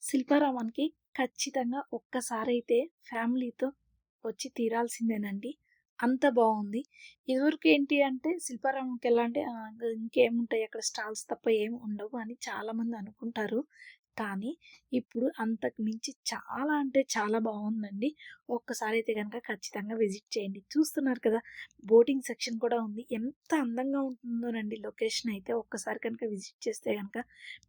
శిల్పారామంకి ఖచ్చితంగా ఒక్కసారైతే ఫ్యామిలీతో వచ్చి తీరాల్సిందేనండి. అంత బావుంది. ఇదివరకు ఏంటి అంటే శిల్పారామంకెళ్ళంటే ఇంకేముంటాయి అక్కడ స్టాల్స్ తప్ప ఏమి ఉండవు అని చాలామంది అనుకుంటారు. కానీ ఇప్పుడు అంతకు మించి చాలా అంటే చాలా బావుందండి. ఒక్కసారైతే గనక ఖచ్చితంగా విజిట్ చేయండి. చూస్తున్నారు కదా! బోటింగ్ సెక్షన్ కూడా ఉంది. ఎంత అందంగా ఉంటుందోనండి లొకేషన్ అయితే ఒక్కసారి కనుక విజిట్ చేస్తే గనక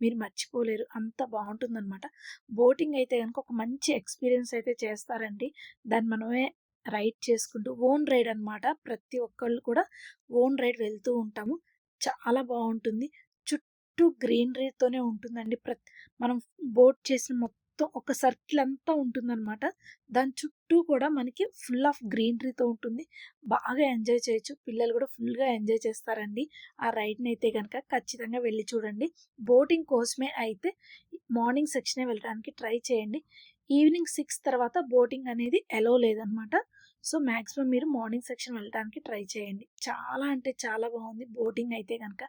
మీరు మర్చిపోలేరు. అంత బావుంటుందనమాట. బోటింగ్ అయితే గనుక ఒక మంచి ఎక్స్‌పీరియన్స్ అయితే చేస్తారండి. దాన్ని మనమే రైడ్ చేసుకుంటూ ఓన్ రైడ్ అనమాట. ప్రతి ఒక్కళ్ళు కూడా ఓన్ రైడ్ వెళ్తూ ఉంటాము. చాలా బావుంటుంది. చుట్టూ గ్రీనరీతోనే ఉంటుందండి. మనం బోట్ చేసిన మొత్తం ఒక సర్కిల్ అంతా ఉంటుందనమాట. దాని చుట్టూ కూడా మనకి ఫుల్ ఆఫ్ గ్రీనరీతో ఉంటుంది. బాగా ఎంజాయ్ చేయొచ్చు. పిల్లలు కూడా ఫుల్‌గా ఎంజాయ్ చేస్తారండి. ఆ రైడ్‌నయితే గనక ఖచ్చితంగా వెళ్లి చూడండి. బోటింగ్ కోసమే అయితే మార్నింగ్ సెక్షనే వెళ్ళడానికి ట్రై చేయండి. ఈవినింగ్ 6 తర్వాత బోటింగ్ అనేది అలో లేదనమాట. సో, మాక్సిమం మీరు మార్నింగ్ సెక్షన్ వెళ్ళటానికి ట్రై చేయండి. చాలా అంటే చాలా బావుంది బోటింగ్ అయితే గనక.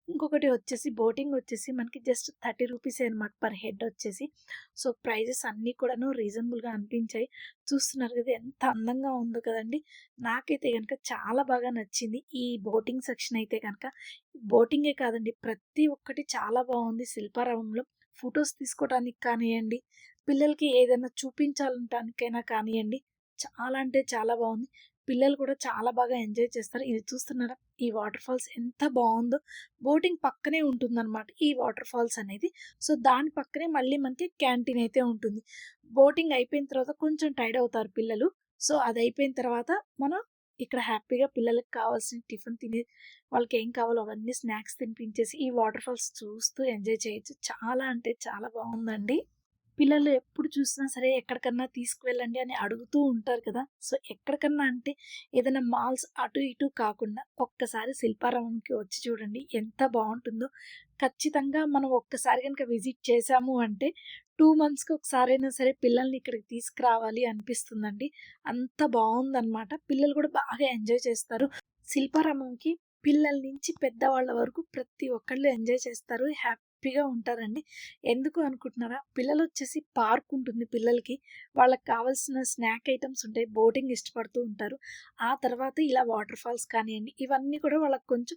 ఇంకొకటి వచ్చేసి బోటింగ్ వచ్చేసి మనకి జస్ట్ 30 రూపీసే అనమాట పర్ హెడ్ వచ్చేసి. సో, ప్రైజెస్ అన్నీ కూడాను రీజనబుల్‌గా అనిపించాయి. చూస్తున్నారు కదా! ఎంత అందంగా ఉందో కదండీ! నాకైతే గనక చాలా బాగా నచ్చింది. ఈ బోటింగ్ సెక్షన్ అయితే గనక. బోటింగే కాదండి ప్రతి ఒక్కటి చాలా బావుంది శిల్పారామంలో. ఫోటోస్ తీసుకోవటానికి కానియ్యండి, పిల్లలకి ఏదైనా చూపించాలనటానికైనా కానియ్యండి, చాలా అంటే చాలా బావుంది. పిల్లలు కూడా చాలా బాగా ఎంజాయ్ చేస్తారు. ఇది చూస్తున్నారా? ఈ వాటర్ ఫాల్స్ ఎంత బావుందో. బోటింగ్ పక్కనే ఉంటుందనమాట ఈ వాటర్ ఫాల్స్ అనేది. సో, దాని పక్కనే మళ్ళీ మనకి క్యాంటీన్ అయితే ఉంటుంది. బోటింగ్ అయిపోయిన తర్వాత కొంచెం టైర్డ్ అవుతారు పిల్లలు. సో, అదయిపోయిన తర్వాత మనం ఇక్కడ హ్యాపీగా పిల్లలకి కావాల్సిన టిఫిన్ తిని వాళ్ళకేం కావాలో అవన్నీ స్నాక్స్ తినిపించేసి ఈ వాటర్ ఫాల్స్ చూస్తూ ఎంజాయ్ చేయొచ్చు. చాలా అంటే చాలా బావుందండి. పిల్లలు ఎప్పుడు చూసినా సరే ఎక్కడికన్నా తీసుకువెళ్ళండి అని అడుగుతూ ఉంటారు కదా! సో, ఎక్కడికన్నా అంటే ఏదైనా మాల్స్ అటు ఇటు కాకుండా ఒక్కసారి శిల్పారామంకి వచ్చి చూడండి ఎంత బావుంటుందో. ఖచ్చితంగా మనం ఒక్కసారి గనుక విజిట్ చేశాము అంటే 2 మంత్స్‌కి ఒకసారైనా సరే పిల్లల్ని ఇక్కడికి తీసుకురావాలి అనిపిస్తుందండి. అంత బావుందనమాట. పిల్లలు కూడా బాగా ఎంజాయ్ చేస్తారు. శిల్పారామంకి పిల్లల నుంచి పెద్దవాళ్ళ వరకు ప్రతి ఒక్కళ్ళు ఎంజాయ్ చేస్తారు. హ్యాపీగా ఉంటారండి. ఎందుకు అనుకుంటున్నారా? పిల్లలొచ్చేసి పార్క్ ఉంటుంది పిల్లలకి. వాళ్ళకి కావాల్సిన స్నాక్ ఐటెమ్స్ ఉంటాయి. బోటింగ్ ఇష్టపడుతూ ఉంటారు. ఆ తర్వాత ఇలా వాటర్ ఫాల్స్ కానియండి, ఇవన్నీ కూడా వాళ్ళకి కొంచెం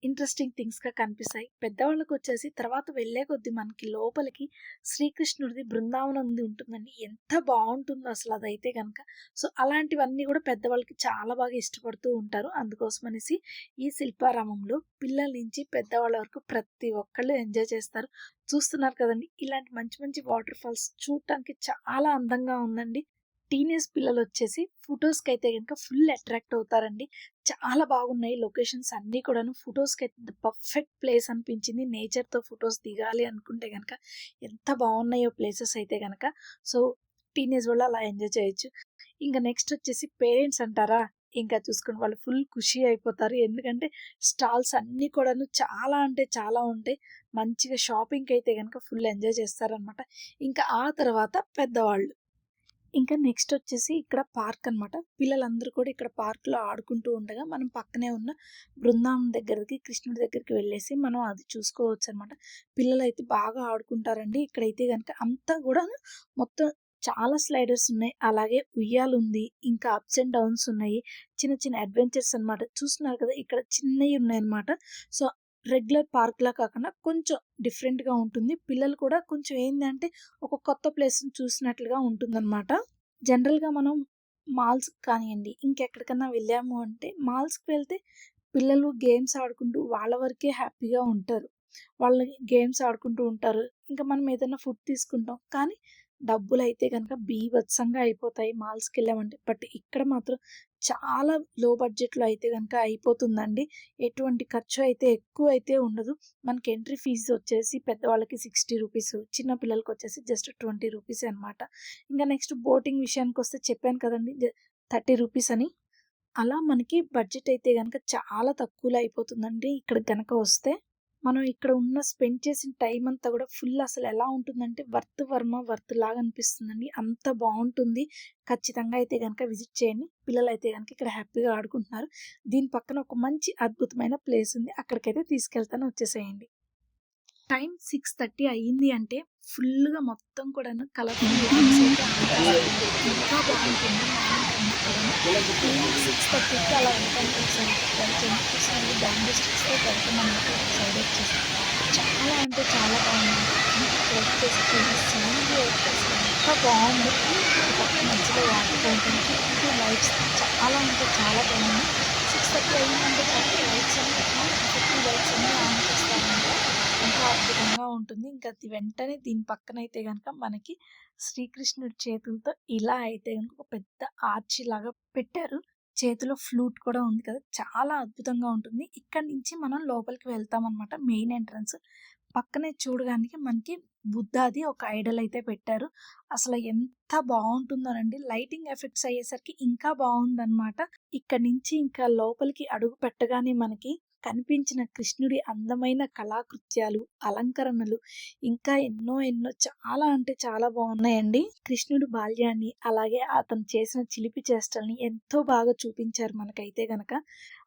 ఇంట్రెస్టింగ్ థింగ్స్‌గా కనిపిస్తాయి. పెద్దవాళ్ళకొచ్చేసి తర్వాత వెళ్ళే కొద్దీ మనకి లోపలికి శ్రీకృష్ణుడిది బృందావనంది ఉంటుందండి. ఎంత బావుంటుందో అసలదైతే గనక. సో, అలాంటివన్నీ గూడా పెద్దవాళ్ళకి చాలా బాగా ఇష్టపడుతూ ఉంటారు. అందుకోసమనేసి ఈ శిల్పారామంలో పిల్లల నుంచి పెద్దవాళ్ళ వరకు ప్రతి ఒక్కళ్ళు ఎంజాయ్ చేస్తారు. చూస్తున్నారు కదండీ! ఇలాంటి మంచి మంచి వాటర్ ఫాల్స్ చూడటానికి చాలా అందంగా ఉందండి. టీనేజ్ పిల్లలొచ్చేసి ఫోటోస్‌కైతే గనుక ఫుల్ అట్రాక్ట్ అవుతారండి. చాలా బాగున్నాయి లొకేషన్స్ అన్నీ కూడాను. ఫోటోస్‌కైతే ద పర్ఫెక్ట్ ప్లేస్ అనిపించింది. నేచర్‌తో ఫోటోస్ దిగాలి అనుకుంటే గనక ఎంత బావున్నాయో ప్లేసెస్ అయితే గనక. సో, టీనేజ్ వాళ్ళు అలా ఎంజాయ్ చేయొచ్చు. ఇంక నెక్స్ట్ వచ్చేసి పేరెంట్స్ అంటారా? ఇంకా చూసుకోండి వాళ్ళు ఫుల్ ఖుషి అయిపోతారు. ఎందుకంటే స్టాల్స్ అన్నీ కూడాను చాలా అంటే చాలా ఉంటాయి. మంచిగా షాపింగ్‌కైతే గనక ఫుల్ ఎంజాయ్ చేస్తారనమాట. ఇంకా ఆ తర్వాత పెద్దవాళ్ళు. ఇంకా నెక్స్ట్ వచ్చేసి ఇక్కడ పార్క్ అనమాట. పిల్లలందరూ కూడా ఇక్కడ పార్క్‌లో ఆడుకుంటూ ఉండగా, మనం పక్కనే ఉన్న బృందావనం దగ్గరికి, కృష్ణుడి దగ్గరికి వెళ్ళేసి మనం అది చూసుకోవచ్చనమాట. పిల్లలైతే బాగా ఆడుకుంటారండి. ఇక్కడైతే గనక అంతా గూడా మొత్తం చాలా స్లైడర్స్ ఉన్నాయి. అలాగే ఉయ్యాలుంది. ఇంకా అప్స్ అండ్ డౌన్స్ ఉన్నాయి. చిన్న చిన్న అడ్వెంచర్స్ అనమాట. చూస్తున్నారు కదా! ఇక్కడ చిన్నయి ఉన్నాయన్నమాట. సో, రెగ్యులర్ పార్క్‌లా కాకుండా కొంచెం డిఫరెంట్‌గా ఉంటుంది. పిల్లలు కూడా కొంచెం ఏందంటే ఒక కొత్త ప్లేస్‌ని చూసినట్లుగా ఉంటుందనమాట. జనరల్‌గా మనం మాల్స్‌కి కానియండి, ఇంకెక్కడికన్నా వెళ్ళాము అంటే మాల్స్‌కి వెళ్తే పిల్లలు గేమ్స్ ఆడుకుంటూ వాళ్ళ వరకే హ్యాపీగా ఉంటారు. వాళ్ళు గేమ్స్ ఆడుకుంటూ ఉంటారు. ఇంకా మనం ఏదైనా ఫుడ్ తీసుకుంటాం. కానీ డబ్బులైతే గనక బీభత్సంగా అయిపోతాయి మాల్స్‌కెళ్ళామంటే. బట్ ఇక్కడ మాత్రం చాలా లో బడ్జెట్‌లో అయితే గనక అయిపోతుందండి. ఎటువంటి ఖర్చు అయితే ఎక్కువైతే ఉండదు. మనకి ఎంట్రీ ఫీజు వచ్చేసి పెద్దవాళ్ళకి 60 రూపీస్, చిన్న పిల్లలకొచ్చేసి జస్ట్ 20 రూపీసే అనమాట. ఇంకా నెక్స్ట్ బోటింగ్ విషయానికొస్తే చెప్పాను కదండీ! 30 రూపీస్ అని. అలా మనకి బడ్జెట్ అయితే గనక చాలా తక్కువలో అయిపోతుందండి ఇక్కడికి గనక వస్తే. మనం ఇక్కడ ఉన్న స్పెండ్ చేసిన టైం అంతా గూడా ఫుల్ అసలెలా ఉంటుందంటే వర్త్ లాగా అనిపిస్తుందండి. అంత బావుంటుంది. ఖచ్చితంగా అయితే గనక విజిట్ చేయండి. పిల్లలైతే గనక ఇక్కడ హ్యాపీగా ఆడుకుంటున్నారు. దీని పక్కన ఒక మంచి అద్భుతమైన ప్లేస్ ఉంది. అక్కడికైతే తీసుకెళ్తాను వచ్చేసేయండి. టైం 6:30 అయ్యింది అంటే ఫుల్‌గా మొత్తం కూడాను కలర్‌ఫుల్ లైట్స్ అయితే ఆన్ చేస్తారండి. ఇంకా బావుంటుంది మార్నింగ్ టైంలో కూడాను. ఈవినింగ్ 6:30కి అలా వెళ్తానికి ఒకసారి ట్రై చేయండి. చూసారు బ్యాంబూ స్టిక్స్‌తో పెడతామన్నమాట ఒక సైడ్ వచ్చేసి. చాలా అంటే చాలా బాగుందండి. ఇక్కడ వచ్చేసి చూడండి సీనరీ అయితే అసలు ఎంత బావుందో. ఈ పక్క మధ్యలో వాటర్ ఫౌంటైన్ చుట్టూ లైట్స్ చాలా అంటే చాలా బాగుంది. 6:30 అయిందంటే చాలు లైట్స్ అన్నీ చుట్టూ లైట్స్ అన్నీ ఆన్ చేస్తారనమాట. ఎంతో అద్భుతంగా ఉంటుంది. ఇంకా అది వెంటనే దీని పక్కనైతే గనక మనకి శ్రీకృష్ణుడి చేతులతో ఇలా అయితే గనక ఒక పెద్ద ఆర్చి లాగా పెట్టారు. చేతిలో ఫ్లూట్ కూడా ఉంది కదా! చాలా అద్భుతంగా ఉంటుంది. ఇక్కడి నుంచి మనం లోపలికి వెళ్తామనమాట. Main entrance. పక్కనే చూడడానికి మనకి బుద్ధాది ఒక ఐడల్ అయితే పెట్టారు. అసలు ఎంత బావుంటుందోనండి. లైటింగ్ ఎఫెక్ట్స్ అయ్యేసరికి ఇంకా బావుందనమాట. ఇక్కడి నుంచి ఇంకా లోపలికి అడుగు పెట్టగానే మనకి కనిపించిన కృష్ణుడి అందమైన కళాకృత్యాలు, అలంకరణలు ఇంకా ఎన్నో ఎన్నో చాలా అంటే చాలా బాగున్నాయండి. కృష్ణుడి బాల్యాన్ని అలాగే అతను చేసిన చిలిపి చేష్టల్ని ఎంతో బాగా చూపించారు మనకైతే గనక.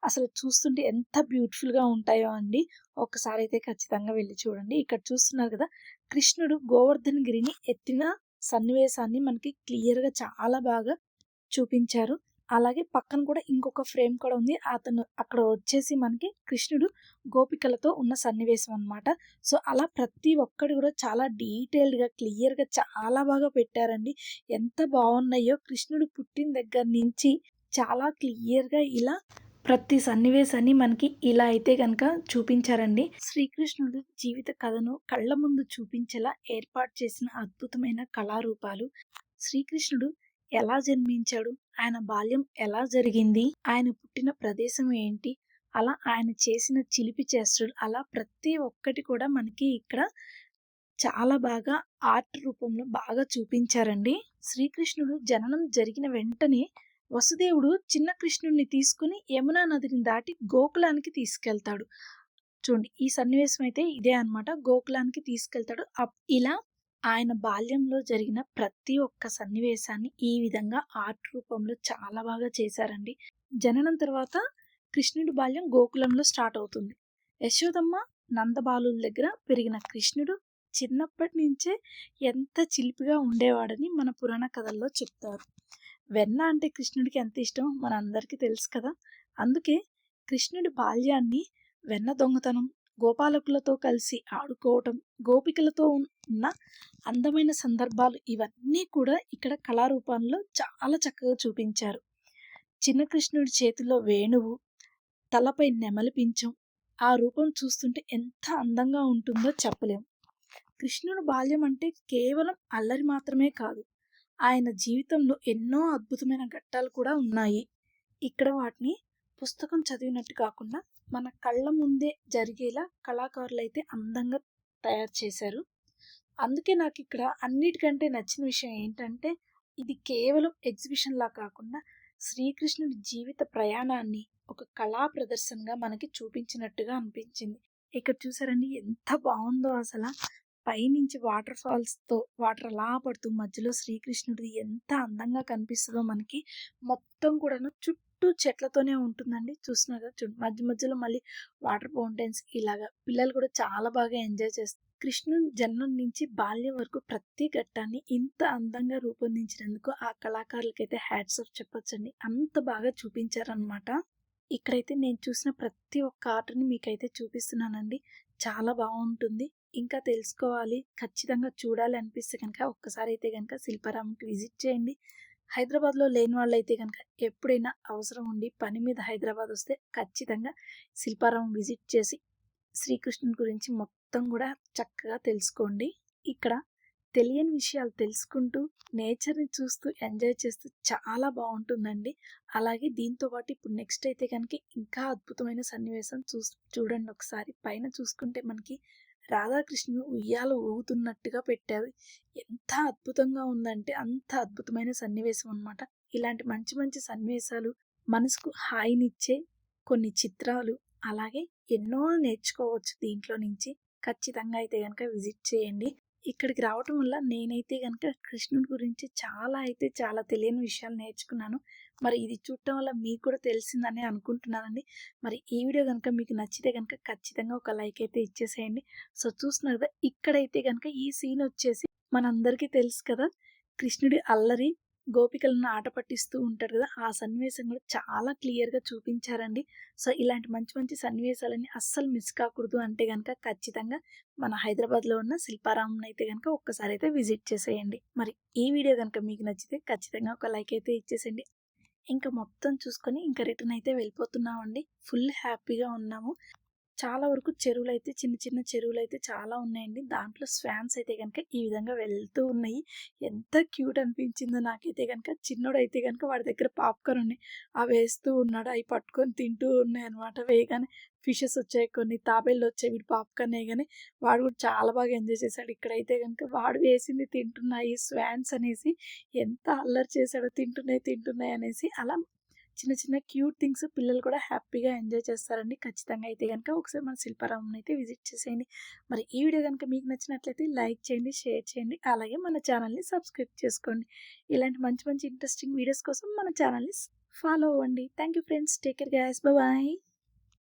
అసలు చూస్తుంటే ఎంత బ్యూటిఫుల్‌గా ఉంటాయో అండి. ఒక్కసారి అయితే ఖచ్చితంగా వెళ్లి చూడండి. ఇక్కడ చూస్తున్నారు కదా! కృష్ణుడు గోవర్ధన గిరిని ఎత్తిన సన్నివేశాన్ని మనకి క్లియర్‌గా చాలా బాగా చూపించారు. అలాగే పక్కన కూడా ఇంకొక ఫ్రేమ్ కూడా ఉంది. అతను అక్కడ వచ్చేసి మనకి కృష్ణుడు గోపికలతో ఉన్న సన్నివేశం అన్నమాట. సో, అలా ప్రతి ఒక్కటి కూడా చాలా డీటెయిల్డ్‌గా, క్లియర్‌గా చాలా బాగా పెట్టారండి. ఎంత బావున్నాయో కృష్ణుడు పుట్టిన దగ్గర నుంచి చాలా క్లియర్‌గా ఇలా ప్రతి సన్నివేశాన్ని మనకి ఇలా అయితే గనక చూపించారండి. శ్రీకృష్ణుడి జీవిత కథను కళ్ళ ముందు చూపించేలా ఏర్పాటు చేసిన అద్భుతమైన కళారూపాలు. శ్రీకృష్ణుడు ఎలా జన్మించాడు? ఆయన బాల్యం ఎలా జరిగింది? ఆయన పుట్టిన ప్రదేశం ఏంటి? అలా ఆయన చేసిన చిలిపి చేష్టలు అలా ప్రతి ఒక్కటి కూడా మనకి ఇక్కడ చాలా బాగా ఆర్ట్ రూపంలో బాగా చూపించారండి. శ్రీకృష్ణుడు జననం జరిగిన వెంటనే వసుదేవుడు చిన్న కృష్ణుడిని తీసుకుని యమునా నదిని దాటి గోకులానికి తీసుకెళ్తాడు. చూడండి ఈ సన్నివేశం అయితే ఇదే అన్నమాట. గోకులానికి తీసుకెళ్తాడు. ఇలా ఆయన బాల్యంలో జరిగిన ప్రతి ఒక్క సన్నివేశాన్ని ఈ విధంగా ఆర్ట్ రూపంలో చాలా బాగా చేశారండి. జననం తర్వాత కృష్ణుడి బాల్యం గోకులంలో స్టార్ట్ అవుతుంది. యశోదమ్మ, నందబాలుల దగ్గర పెరిగిన కృష్ణుడు చిన్నప్పటి నుంచే ఎంత చిలిపిగా ఉండేవాడని మన పురాణ కథల్లో చెప్తారు. వెన్న అంటే కృష్ణుడికి ఎంత ఇష్టమో మనందరికీ తెలుసు కదా! అందుకే కృష్ణుడి బాల్యాన్ని వెన్న దొంగతనం, గోపాలకులతో కలిసి ఆడుకోవటం, గోపికలతో ఉన్న అందమైన సందర్భాలు ఇవన్నీ కూడా ఇక్కడ కళారూపంలో చాలా చక్కగా చూపించారు. చిన్న కృష్ణుడి చేతిలో వేణువు, తలపై నెమలి పించం, ఆ రూపం చూస్తుంటే ఎంత అందంగా ఉంటుందో చెప్పలేం. కృష్ణుడి బాల్యం అంటే కేవలం అల్లరి మాత్రమే కాదు. ఆయన జీవితంలో ఎన్నో అద్భుతమైన ఘట్టాలు కూడా ఉన్నాయి. ఇక్కడ వాటిని పుస్తకం చదివినట్టు కాకుండా మన కళ్ళ ముందే జరిగేలా కళాకారులైతే అందంగా తయారు చేశారు. అందుకే నాకు ఇక్కడ అన్నిటికంటే నచ్చిన విషయం ఏంటంటే ఇది కేవలం ఎగ్జిబిషన్‌లా కాకుండా శ్రీకృష్ణుడి జీవిత ప్రయాణాన్ని ఒక కళా ప్రదర్శనగా మనకి చూపించినట్టుగా అనిపించింది. ఇక్కడ చూసారండి ఎంత బావుందో అసల. పైనుంచి వాటర్ ఫాల్స్‌తో వాటర్ అలా పడుతూ మధ్యలో శ్రీకృష్ణుడిది ఎంత అందంగా కనిపిస్తదో మనకి. మొత్తం కూడాను చుట్టూ చెట్లతోనే ఉంటుందండి. చూస్తున్నారు కదా! చూడండి మధ్య మధ్యలో మళ్ళీ వాటర్ ఫౌంటైన్స్ ఇలాగా పిల్లలు కూడా చాలా బాగా ఎంజాయ్ చేస్తారు. కృష్ణుని జననం నుంచి బాల్యం వరకు ప్రతి ఘట్టాన్ని ఇంత అందంగా రూపొందించినందుకు ఆ కళాకారులకైతే హ్యాట్స్ ఆఫ్ చెప్పొచ్చండి. అంత బాగా చూపించారనమాట. ఇక్కడైతే నేను చూసిన ప్రతి ఒక్క ఆర్ట్‌ని మీకైతే చూపిస్తున్నానండి. చాలా బావుంటుంది. ఇంకా తెలుసుకోవాలి, ఖచ్చితంగా చూడాలి అనిపిస్తే గనక ఒక్కసారి అయితే గనక శిల్పారామంకి విజిట్ చేయండి. హైదరాబాద్‌లో లేని వాళ్ళైతే గనక ఎప్పుడైనా అవసరం ఉండి పని మీద హైదరాబాద్ వస్తే ఖచ్చితంగా శిల్పారామం విజిట్ చేసి శ్రీకృష్ణుని గురించి మొత్తం కూడా చక్కగా తెలుసుకోండి. ఇక్కడ తెలియని విషయాలు తెలుసుకుంటూ, నేచర్‌ని చూస్తూ, ఎంజాయ్ చేస్తూ చాలా బావుంటుందండి. అలాగే దీంతో పాటు ఇప్పుడు నెక్స్ట్ అయితే గనక ఇంకా అద్భుతమైన సన్నివేశం చూడండి ఒకసారి. పైన చూసుకుంటే మనకి రాధాకృష్ణులు ఉయ్యాల ఊగుతున్నట్టుగా పెట్టారు. ఎంత అద్భుతంగా ఉందంటే అంత అద్భుతమైన సన్నివేశం అన్నమాట. ఇలాంటి మంచి మంచి సన్నివేశాలు, మనసుకు హాయినిచ్చే కొన్ని చిత్రాలు, అలాగే ఎన్నో నేర్చుకోవచ్చు దీంట్లో నుంచి. ఖచ్చితంగా అయితే గనక విజిట్ చేయండి. ఇక్కడికి రావటం వల్ల నేనైతే గనక కృష్ణుడి గురించి చాలా అయితే చాలా తెలియని విషయాలు నేర్చుకున్నాను. మరి ఇది చూడటం వల్ల మీకు కూడా తెలిసిందని అనుకుంటున్నానండి. మరి ఈ వీడియో గనుక మీకు నచ్చితే గనుక ఖచ్చితంగా ఒక లైక్ అయితే ఇచ్చేసేయండి. సో, చూస్తున్నారు కదా! ఇక్కడైతే గనుక ఈ సీన్ వచ్చేసి మనందరికీ తెలుసు కదా! కృష్ణుడి అల్లరి గోపికలను ఆట పట్టిస్తూ ఉంటారు కదా! ఆ సన్నివేశం కూడా చాలా క్లియర్‌గా చూపించారండి. సో, ఇలాంటి మంచి మంచి సన్నివేశాలన్నీ అస్సలు మిస్ కాకూడదు అంటే గనుక ఖచ్చితంగా మన హైదరాబాద్‌లో ఉన్న శిల్పారామంని అయితే గనుక ఒక్కసారైతే విజిట్ చేసేయండి. మరి ఈ వీడియో గనుక మీకు నచ్చితే ఖచ్చితంగా ఒక లైక్ అయితే ఇచ్చేసేయండి. ఇంక మొత్తం చూసుకొని ఇంక రిటర్న్ అయితే వెళ్ళిపోతున్నామండి. ఫుల్ హ్యాపీగా ఉన్నాము. చాలా వరకు చెరువులైతే చిన్న చిన్న చెరువులైతే చాలా ఉన్నాయండి. దాంట్లో స్వాన్స్ అయితే గనుక ఈ విధంగా వెళ్తూ ఉన్నాయి. ఎంత క్యూట్ అనిపించిందో నాకైతే గనుక. చిన్నోడైతే గనుక వాడి దగ్గర పాప్‌కార్న్ ఉన్నాయి. అవి వేస్తూ ఉన్నాడు. అయి పట్టుకొని తింటూ ఉన్నాయన్నమాట. వేయగానే ఫిషెస్ వచ్చాయి. కొన్ని తాబేళ్ళొచ్చాయి. వీడు పాప్‌కార్న్ ఎయగానే వాడు కూడా చాలా బాగా ఎంజాయ్ చేశాడు. ఇక్కడైతే గనుక వాడు వేసింది తింటున్నాయి స్వాన్స్ అనేసి ఎంత అల్లరి చేశాడో తింటున్నాయి, తింటున్నాయి అనేసి. అలా చిన్న చిన్న క్యూట్ థింగ్స్ పిల్లలు కూడా హ్యాపీగా ఎంజాయ్ చేస్తారండి. ఖచ్చితంగా అయితే గనుక ఒకసారి మన శిల్పారామంని అయితే విజిట్ చేసేయండి. మరి ఈ వీడియో గనుక మీకు నచ్చినట్లయితే లైక్ చేయండి, షేర్ చేయండి. అలాగే మన ఛానల్‌ని సబ్స్క్రైబ్ చేసుకోండి. ఇలాంటి మంచి మంచి ఇంట్రెస్టింగ్ వీడియోస్ కోసం మన ఛానల్‌ని ఫాలో అవ్వండి. Thank you friends. Take care guys. Bye.